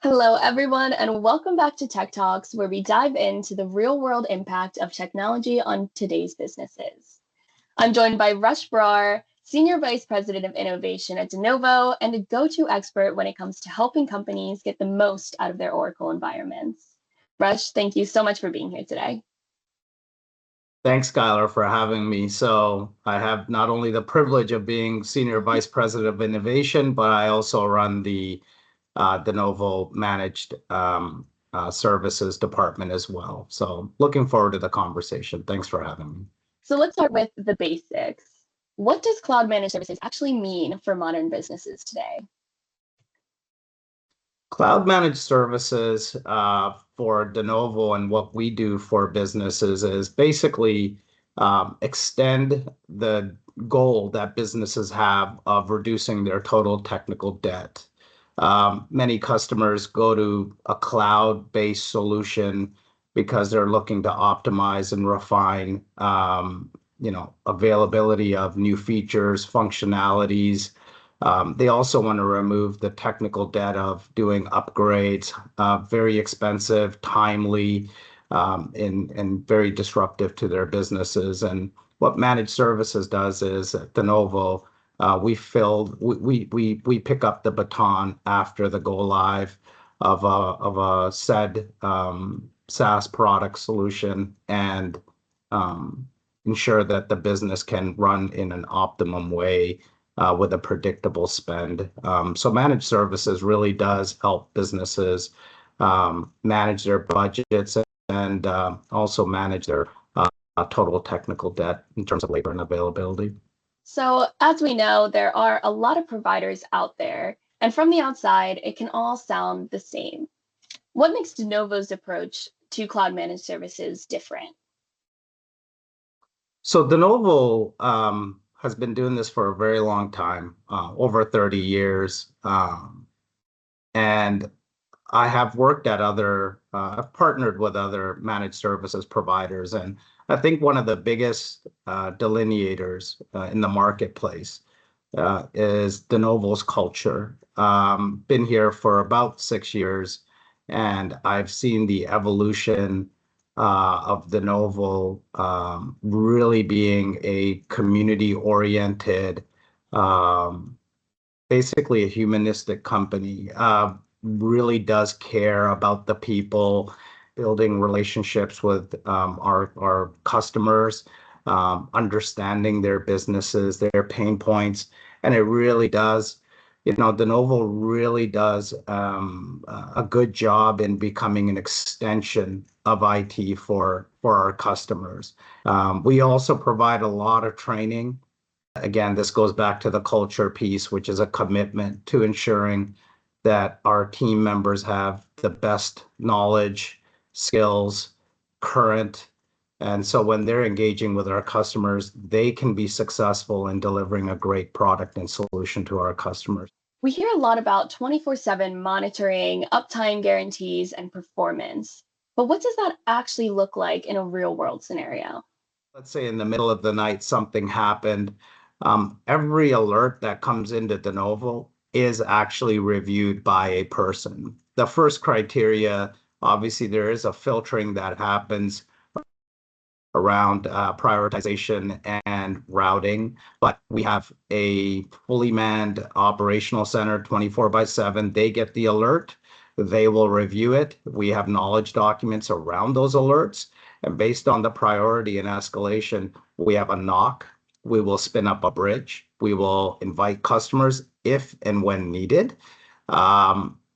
Hello, everyone, and welcome back to Tech Talks, where we dive into the real-world impact of technology on today's businesses. I'm joined by Rush Brar, Senior Vice President of Innovation at Denovo and a go-to expert when it comes to helping companies get the most out of their Oracle environments. Rush, thank you so much for being here today. Thanks, Skylar, for having me. So I have not only the privilege of being Senior Vice President of Innovation, but I also run the Denovo Managed Services Department as well. So looking forward to the conversation. Thanks for having me. So let's start with the basics. What does cloud managed services actually mean for modern businesses today? Cloud managed services for Denovo and what we do for businesses is basically extend the goal that businesses have of reducing their total technical debt. Many customers go to a cloud-based solution because they're looking to optimize and refine, availability of new features, functionalities. They also want to remove the technical debt of doing upgrades, very expensive, timely, and very disruptive to their businesses. And what managed services does is at Denovo, we pick up the baton after the go live of a said SaaS product solution and ensure that the business can run in an optimum way with a predictable spend. So managed services really does help businesses manage their budgets and also manage their total technical debt in terms of labor and availability. So as we know, there are a lot of providers out there, and from the outside, it can all sound the same. What makes Denovo's approach to cloud managed services different? So Denovo has been doing this for a very long time, over 30 years. And I have worked at I've partnered with other managed services providers. And I think one of the biggest delineators in the marketplace is Denovo's culture. Been here for about 6 years, and I've seen the evolution of Denovo really being a community-oriented, basically a humanistic company. Really does care about the people, building relationships with our customers, understanding their businesses, their pain points, and it really does. Denovo really does a good job in becoming an extension of IT for our customers. We also provide a lot of training. Again, this goes back to the culture piece, which is a commitment to ensuring that our team members have the best knowledge, skills, current. And so when they're engaging with our customers, they can be successful in delivering a great product and solution to our customers. We hear a lot about 24/7 monitoring, uptime guarantees, and performance. But what does that actually look like in a real world scenario? Let's say in the middle of the night, something happened. Every alert that comes into Denovo is actually reviewed by a person. The first criteria, obviously, there is a filtering that happens around prioritization and routing, but we have a fully manned operational center 24/7. They get the alert, they will review it. We have knowledge documents around those alerts, and based on the priority and escalation, we have a knock. We will spin up a bridge. We will invite customers if and when needed.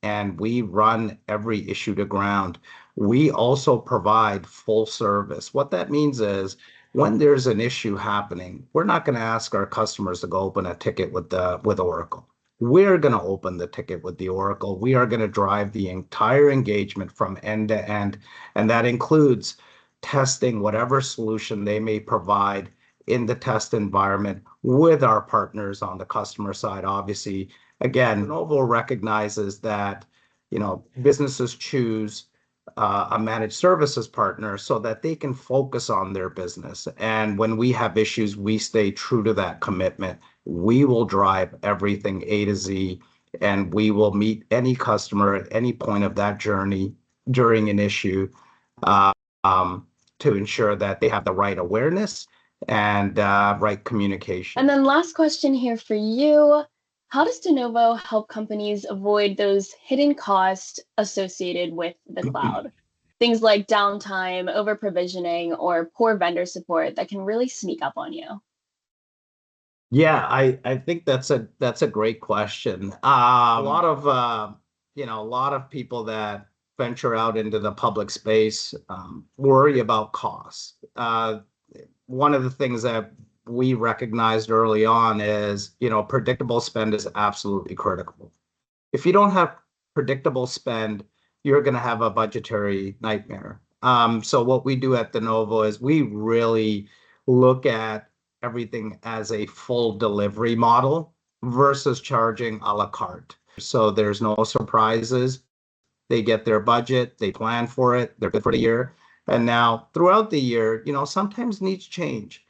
And we run every issue to ground. We also provide full service. What that means is when there's an issue happening, we're not going to ask our customers to go open a ticket with Oracle. We're going to open the ticket with the Oracle. We are going to drive the entire engagement from end to end, and that includes testing whatever solution they may provide in the test environment with our partners on the customer side. Obviously, again, Denovo recognizes that businesses choose a managed services partner so that they can focus on their business. And when we have issues, we stay true to that commitment. We will drive everything A to Z, and we will meet any customer at any point of that journey during an issue, uh, um, to ensure that they have the right awareness and right communication. And then last question here for you. How does Denovo help companies avoid those hidden costs associated with the cloud? Things like downtime, over provisioning, or poor vendor support that can really sneak up on you. Yeah, I think that's a great question. A lot of a lot of people that venture out into the public space worry about costs. One of the things that we recognized early on is, predictable spend is absolutely critical. If you don't have predictable spend, you're going to have a budgetary nightmare. So what we do at Denovo is we really look at everything as a full delivery model versus charging a la carte. So there's no surprises. They get their budget, they plan for it, they're good for the year. And now throughout the year, sometimes needs change.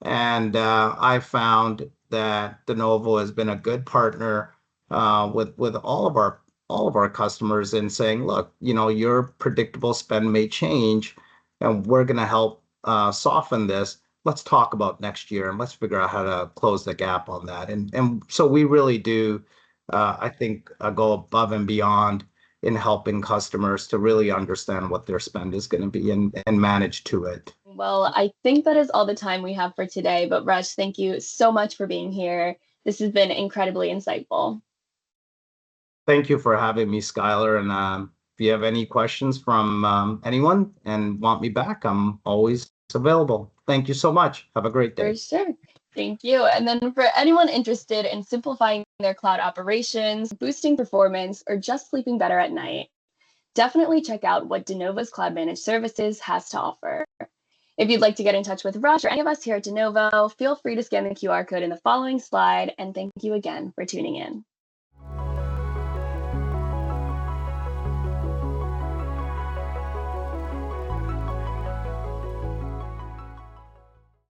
And I found that Denovo has been a good partner with all of our customers in saying, look, your predictable spend may change, and we're going to help soften this. Let's talk about next year and let's figure out how to close the gap on that. And so we really do, I think, go above and beyond in helping customers to really understand what their spend is going to be and manage to it. Well, I think that is all the time we have for today, but Rush, thank you so much for being here. This has been incredibly insightful. Thank you for having me, Skylar. And if you have any questions from anyone and want me back, I'm always available. Thank you so much. Have a great For day. sure. Thank you. And then for anyone interested in simplifying their cloud operations, boosting performance, or just sleeping better at night, definitely check out what Denovo's Cloud Managed Services has to offer. If you'd like to get in touch with Rush or any of us here at Denovo, feel free to scan the QR code in the following slide. And thank you again for tuning in.